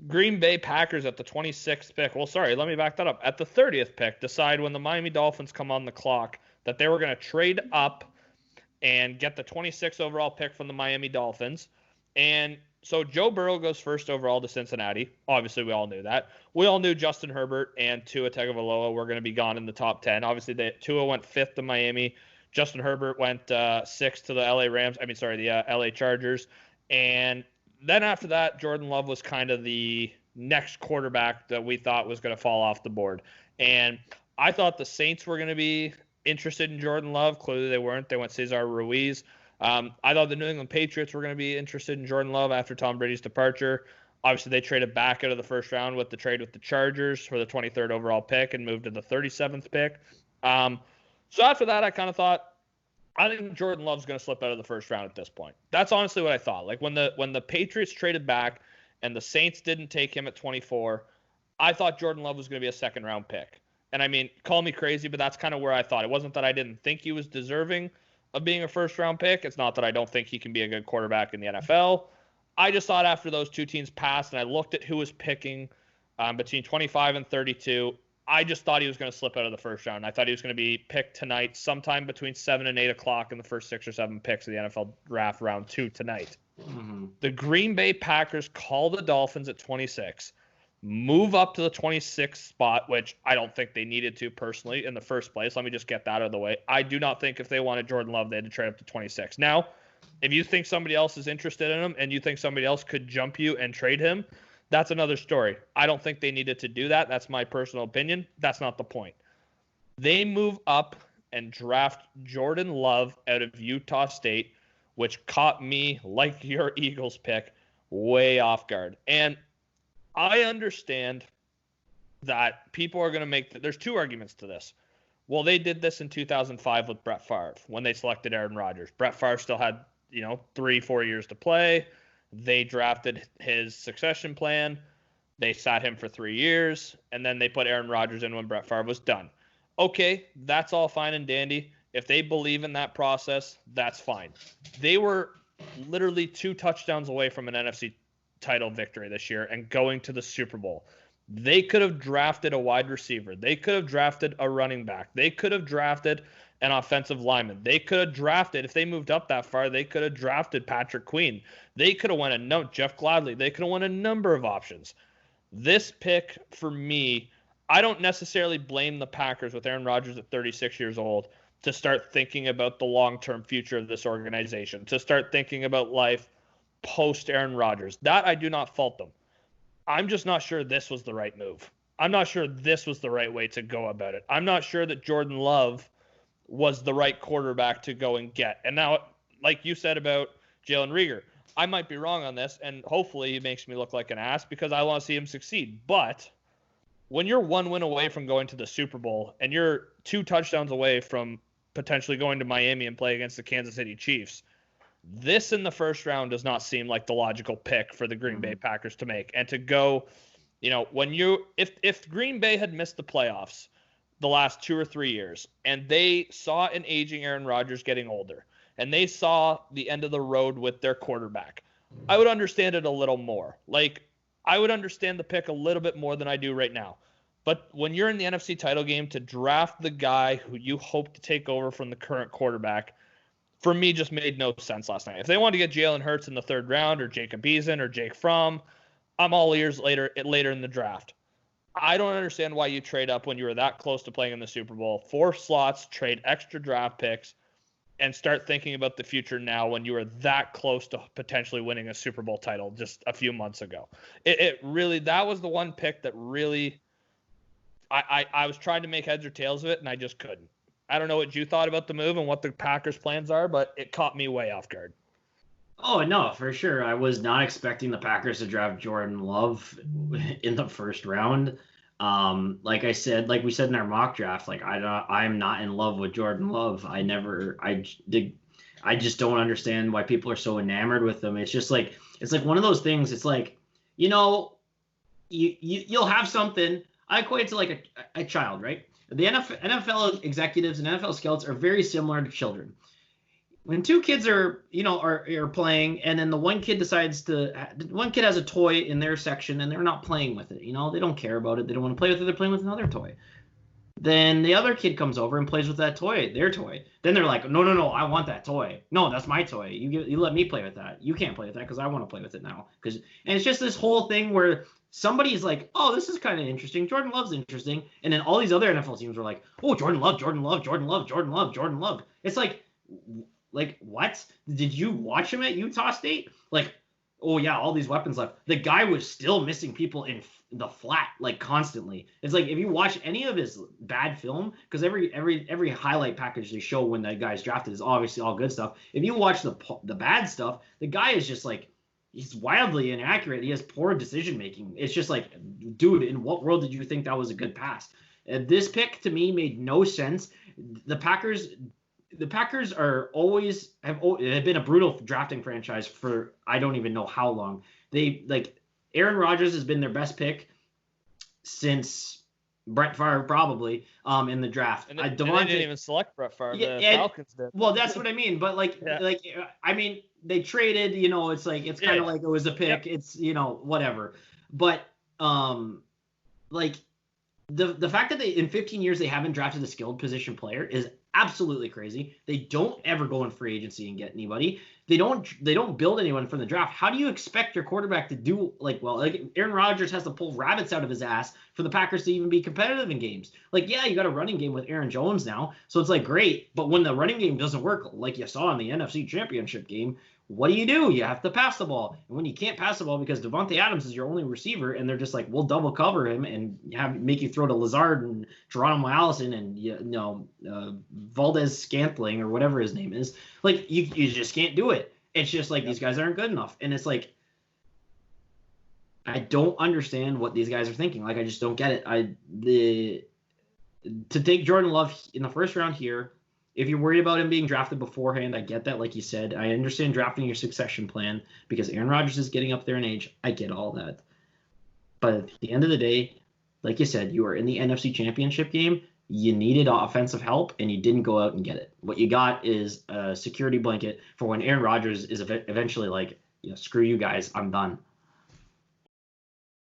Green Bay Packers at the 26th pick. Well, sorry, let me back that up. At the 30th pick, decide when the Miami Dolphins come on the clock that they were going to trade up and get the 26th overall pick from the Miami Dolphins. And so Joe Burrow goes first overall to Cincinnati. Obviously, we all knew that. We all knew Justin Herbert and Tua Tagovailoa were going to be gone in the top 10. Obviously, Tua went 5th to Miami. Justin Herbert went 6th to the the LA Chargers. And then after that, Jordan Love was kind of the next quarterback that we thought was going to fall off the board. And I thought the Saints were going to be interested in Jordan Love. Clearly they weren't. They went Cesar Ruiz. I thought the New England Patriots were going to be interested in Jordan Love after Tom Brady's departure. Obviously, they traded back out of the first round with the trade with the Chargers for the 23rd overall pick and moved to the 37th pick. So after that, I kind of thought, I think Jordan Love's going to slip out of the first round at this point. That's honestly what I thought. Like when the Patriots traded back and the Saints didn't take him at 24, I thought Jordan Love was going to be a second-round pick. And I mean, call me crazy, but that's kind of where I thought. It wasn't that I didn't think he was deserving of being a first-round pick. It's not that I don't think he can be a good quarterback in the NFL. I just thought after those two teams passed and I looked at who was picking between 25 and 32, I just thought he was going to slip out of the first round. I thought he was going to be picked tonight, sometime between 7 and 8 o'clock in the first 6 or 7 picks of the NFL draft round 2 tonight. Mm-hmm. The Green Bay Packers call the Dolphins at 26, move up to the 26th spot, which I don't think they needed to personally in the first place. Let me just get that out of the way. I do not think if they wanted Jordan Love, they had to trade up to 26. Now, if you think somebody else is interested in him and you think somebody else could jump you and trade him, that's another story. I don't think they needed to do that. That's my personal opinion. That's not the point. They move up and draft Jordan Love out of Utah State, which caught me, like your Eagles pick, way off guard. And I understand that people are going to make there's two arguments to this. Well, they did this in 2005 with Brett Favre when they selected Aaron Rodgers. Brett Favre still had, 3-4 years to play. They drafted his succession plan. They sat him for 3 years, and then they put Aaron Rodgers in when Brett Favre was done. Okay, that's all fine and dandy. If they believe in that process, that's fine. They were literally 2 touchdowns away from an NFC title victory this year and going to the Super Bowl. They could have drafted a wide receiver. They could have drafted a running back. They could have drafted an offensive lineman. They could have drafted, if they moved up that far, they could have drafted Patrick Queen. They could have won Jeff Gladney. They could have won a number of options. This pick, for me, I don't necessarily blame the Packers with Aaron Rodgers at 36 years old to start thinking about the long-term future of this organization, to start thinking about life post Aaron Rodgers. That I do not fault them. I'm just not sure this was the right move. I'm not sure this was the right way to go about it. I'm not sure that Jordan Love was the right quarterback to go and get. And now, like you said about Jalen Reagor, I might be wrong on this, and hopefully he makes me look like an ass because I want to see him succeed. But when you're 1 win away from going to the Super Bowl and you're 2 touchdowns away from potentially going to Miami and play against the Kansas City Chiefs, this in the first round does not seem like the logical pick for the Green Bay Packers to make. And to go, if Green Bay had missed the playoffs the last 2 or 3 years and they saw an aging Aaron Rodgers getting older and they saw the end of the road with their quarterback, I would understand it a little more. Like, I would understand the pick a little bit more than I do right now. But when you're in the NFC title game, to draft the guy who you hope to take over from the current quarterback, for me, just made no sense last night. If they wanted to get Jalen Hurts in the 3rd round or Jacob Eason or Jake Fromm, I'm all ears later in the draft. I don't understand why you trade up when you were that close to playing in the Super Bowl. 4 slots, trade extra draft picks, and start thinking about the future now when you were that close to potentially winning a Super Bowl title just a few months ago. It really, that was the one pick that really, I was trying to make heads or tails of it, and I just couldn't. I don't know what you thought about the move and what the Packers' plans are, but it caught me way off guard. Oh, no, for sure. I was not expecting the Packers to draft Jordan Love in the first round. Like we said in our mock draft, like I'm not in love with Jordan Love. I just don't understand why people are so enamored with him. It's just like, it's like one of those things. It's like, you'll have something. I equate it to like a child, right? The NFL executives and NFL scouts are very similar to children. when two kids are playing, and then the one kid one kid has a toy in their section and they're not playing with it, they don't care about it, they don't want to play with it, they're playing with another toy. Then the other kid comes over and plays with that toy, their toy. Then they're like, no, I want that toy. No, that's my toy. You let me play with that. You can't play with that because I want to play with it now. And it's just this whole thing where somebody's like, oh, this is kind of interesting. Jordan Love's interesting. And then all these other NFL teams are like, oh, Jordan Love, Jordan Love, Jordan Love, Jordan Love, Jordan Love. It's like what? Did you watch him at Utah State? Like, oh yeah, all these weapons left. The guy was still missing people in the flat, like, constantly. It's like, if you watch any of his bad film, because every highlight package they show when that guy's drafted is obviously all good stuff. If you watch the bad stuff, the guy is just like, he's wildly inaccurate. He has poor decision making. It's just like, dude, in what world did you think that was a good pass? This pick to me made no sense. The Packers are have been a brutal drafting franchise for I don't even know how long. Aaron Rodgers has been their best pick since Brett Favre, probably, in the draft. And they didn't even select Brett Favre. The Falcons did. Well, that's what I mean. But I mean, they traded. It's like kind of like it was a pick. Yep. It's whatever. But the fact that in 15 years they haven't drafted a skilled position player is absolutely crazy. They don't ever go in free agency and get anybody. They don't build anyone from the draft. How do you expect your quarterback to do Aaron Rodgers has to pull rabbits out of his ass for the Packers to even be competitive in games? You got a running game with Aaron Jones now, so it's great. But when the running game doesn't work, like you saw in the NFC Championship game, what do? You have to pass the ball. And when you can't pass the ball because Devontae Adams is your only receiver, and they're just like, we'll double cover him and make you throw to Lazard and Geronimo Allison and Valdez Scantling or whatever his name is. You just can't do it. It's just these guys aren't good enough. And it's I don't understand what these guys are thinking. I just don't get it. To take Jordan Love in the first round here, if you're worried about him being drafted beforehand, I get that, like you said. I understand drafting your succession plan because Aaron Rodgers is getting up there in age. I get all that. But at the end of the day, like you said, you are in the NFC Championship game. You needed offensive help, and you didn't go out and get it. What you got is a security blanket for when Aaron Rodgers is eventually screw you guys, I'm done.